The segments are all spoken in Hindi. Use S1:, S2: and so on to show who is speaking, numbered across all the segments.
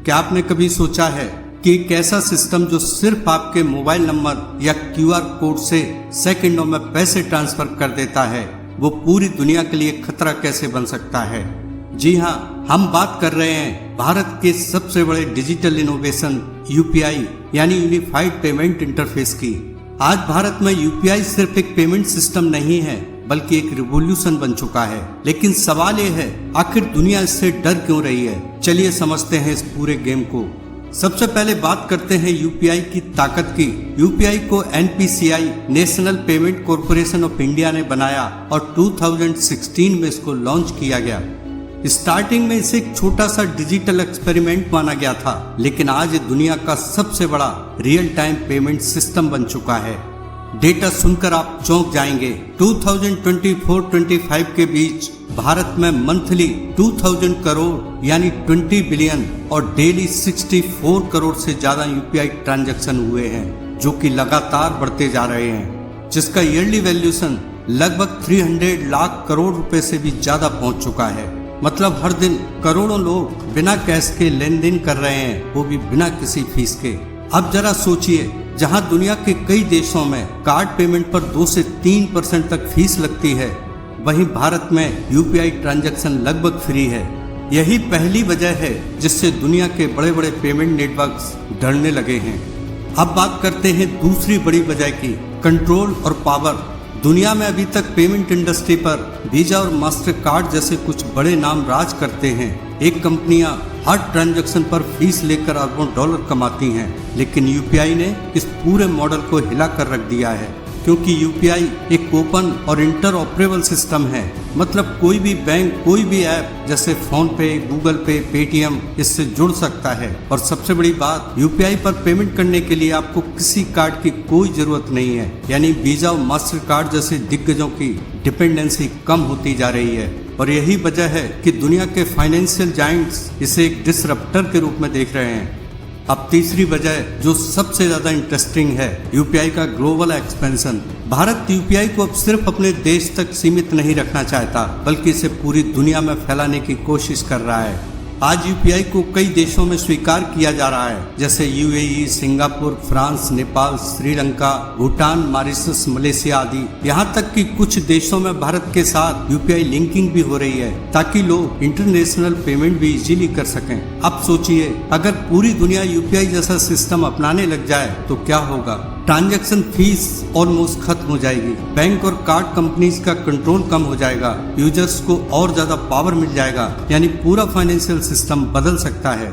S1: क्या आपने कभी सोचा है कि एक ऐसा सिस्टम जो सिर्फ आपके मोबाइल नंबर या क्यूआर कोड से सेकंडों में पैसे ट्रांसफर कर देता है, वो पूरी दुनिया के लिए खतरा कैसे बन सकता है? जी हाँ, हम बात कर रहे हैं भारत के सबसे बड़े डिजिटल इनोवेशन यूपीआई यानी यूनिफाइड पेमेंट इंटरफेस की। आज भारत में यूपीआई सिर्फ एक पेमेंट सिस्टम नहीं है बल्कि एक रिवॉल्यूशन बन चुका है। लेकिन सवाल ये है, आखिर दुनिया इससे डर क्यों रही है? चलिए समझते हैं इस पूरे गेम को। सबसे पहले बात करते हैं यूपीआई की ताकत की। यूपीआई को NPCI national payment corporation of India ने बनाया और 2016 में इसको लॉन्च किया गया। स्टार्टिंग में इसे एक छोटा सा डिजिटल एक्सपेरिमेंट माना गया था, लेकिन आज ये दुनिया का सबसे बड़ा रियल टाइम पेमेंट सिस्टम बन चुका है। डेटा सुनकर आप चौंक जाएंगे। 2024-25 के बीच भारत में मंथली 2000 करोड़ यानी 20 बिलियन और डेली 64 करोड़ से ज्यादा यूपीआई ट्रांजैक्शन हुए हैं, जो कि लगातार बढ़ते जा रहे हैं, जिसका ईयरली वैल्यूएशन लगभग 300 लाख करोड़ रुपए से भी ज्यादा पहुंच चुका है। मतलब हर दिन करोड़ों लोग बिना कैश के लेन देन कर रहे हैं, वो भी बिना किसी फीस के। अब जरा सोचिए, जहां दुनिया के कई देशों में कार्ड पेमेंट पर 2 से 3% तक फीस लगती है, वहीं भारत में यूपीआई ट्रांजैक्शन लगभग फ्री है। यही पहली वजह है जिससे दुनिया के बड़े बड़े पेमेंट नेटवर्क्स डरने लगे हैं। अब बात करते हैं दूसरी बड़ी वजह की, कंट्रोल और पावर। दुनिया में अभी तक पेमेंट इंडस्ट्री पर वीजा और मास्टर कार्ड जैसे कुछ बड़े नाम राज करते हैं। एक कंपनियां हर ट्रांजैक्शन पर फीस लेकर अरबों डॉलर कमाती हैं, लेकिन यूपीआई ने इस पूरे मॉडल को हिला कर रख दिया है, क्योंकि यूपीआई एक ओपन और इंटर ऑपरेबल सिस्टम है। मतलब कोई भी बैंक, कोई भी ऐप जैसे फोन पे, गूगल पे, पेटीएम इससे जुड़ सकता है। और सबसे बड़ी बात, यूपीआई पर पेमेंट करने के लिए आपको किसी कार्ड की कोई जरूरत नहीं है। यानी वीजा और मास्टर कार्ड जैसे दिग्गजों की डिपेंडेंसी कम होती जा रही है। और यही वजह है कि दुनिया के फाइनेंशियल जायंट्स इसे एक डिसरप्टर के रूप में देख रहे हैं। अब तीसरी वजह जो सबसे ज्यादा इंटरेस्टिंग है, यूपीआई का ग्लोबल एक्सपेंशन। भारत यूपीआई को अब सिर्फ अपने देश तक सीमित नहीं रखना चाहता, बल्कि इसे पूरी दुनिया में फैलाने की कोशिश कर रहा है। आज यूपीआई को कई देशों में स्वीकार किया जा रहा है, जैसे UAE, Singapore, France, Nepal, Sri Lanka, Bhutan, Mauritius, Malaysia आदि। यहाँ तक कि कुछ देशों में भारत के साथ यूपीआई लिंकिंग भी हो रही है, ताकि लोग इंटरनेशनल पेमेंट भी इजीली कर सकें। अब सोचिए, अगर पूरी दुनिया यूपीआई जैसा सिस्टम अपनाने लग जाए तो क्या होगा? ट्रांजैक्शन फीस ऑलमोस्ट खत्म हो जाएगी, बैंक और कार्ड कंपनीज का कंट्रोल कम हो जाएगा, यूजर्स को और ज्यादा पावर मिल जाएगा, यानी पूरा फाइनेंशियल सिस्टम बदल सकता है।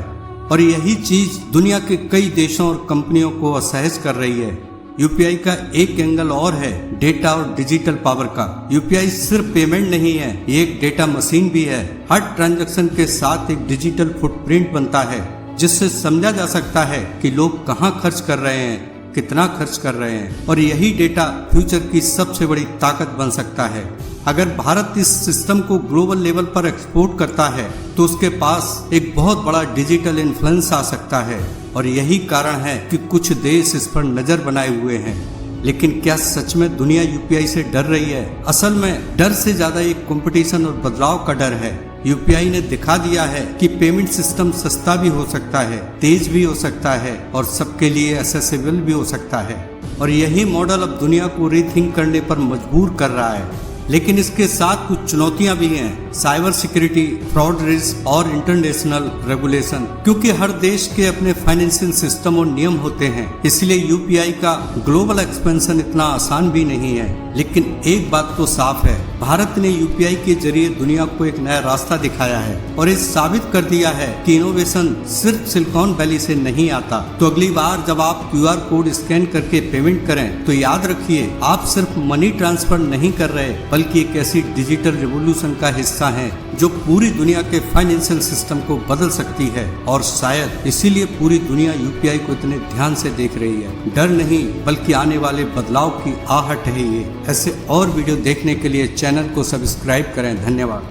S1: और यही चीज दुनिया के कई देशों और कंपनियों को असहज कर रही है। यूपीआई का एक एंगल और है, डेटा और डिजिटल पावर का। यूपीआई सिर्फ पेमेंट नहीं है, ये एक डेटा मशीन भी है। हर ट्रांजैक्शन के साथ एक डिजिटल फुटप्रिंट बनता है, जिससे समझा जा सकता है कि लोग कहाँ खर्च कर रहे हैं, कितना खर्च कर रहे हैं। और यही डेटा फ्यूचर की सबसे बड़ी ताकत बन सकता है। अगर भारत इस सिस्टम को ग्लोबल लेवल पर एक्सपोर्ट करता है तो उसके पास एक बहुत बड़ा डिजिटल इन्फ्लुएंस आ सकता है। और यही कारण है कि कुछ देश इस पर नजर बनाए हुए हैं। लेकिन क्या सच में दुनिया यूपीआई से डर रही है? असल में डर से ज्यादा एक कंपटीशन और बदलाव का डर है। यूपीआई ने दिखा दिया है कि पेमेंट सिस्टम सस्ता भी हो सकता है, तेज भी हो सकता है और सबके लिए एक्सेसिबल भी हो सकता है। और यही मॉडल अब दुनिया को रीथिंक करने पर मजबूर कर रहा है। लेकिन इसके साथ कुछ चुनौतियां भी हैं, साइबर सिक्योरिटी, फ्रॉड रिस्क और इंटरनेशनल रेगुलेशन। क्योंकि हर देश के अपने फाइनेंशियल सिस्टम और नियम होते हैं, इसलिए यूपीआई का ग्लोबल एक्सपेंशन इतना आसान भी नहीं है। लेकिन एक बात तो साफ है, भारत ने यूपीआई के जरिए दुनिया को एक नया रास्ता दिखाया है और ये साबित कर दिया है कि इनोवेशन सिर्फ सिलिकॉन वैली से नहीं आता। तो अगली बार जब आप क्यूआर कोड स्कैन करके पेमेंट करें तो याद रखिए, आप सिर्फ मनी ट्रांसफर नहीं कर रहे, बल्कि एक ऐसी डिजिटल रिवॉल्यूशन का हिस्सा है जो पूरी दुनिया के फाइनेंशियल सिस्टम को बदल सकती है। और शायद इसीलिए पूरी दुनिया यूपीआई को इतने ध्यान से देख रही है। डर नहीं, बल्कि आने वाले बदलाव की आहट है ये। ऐसे और वीडियो देखने के लिए चैनल को सब्सक्राइब करें। धन्यवाद।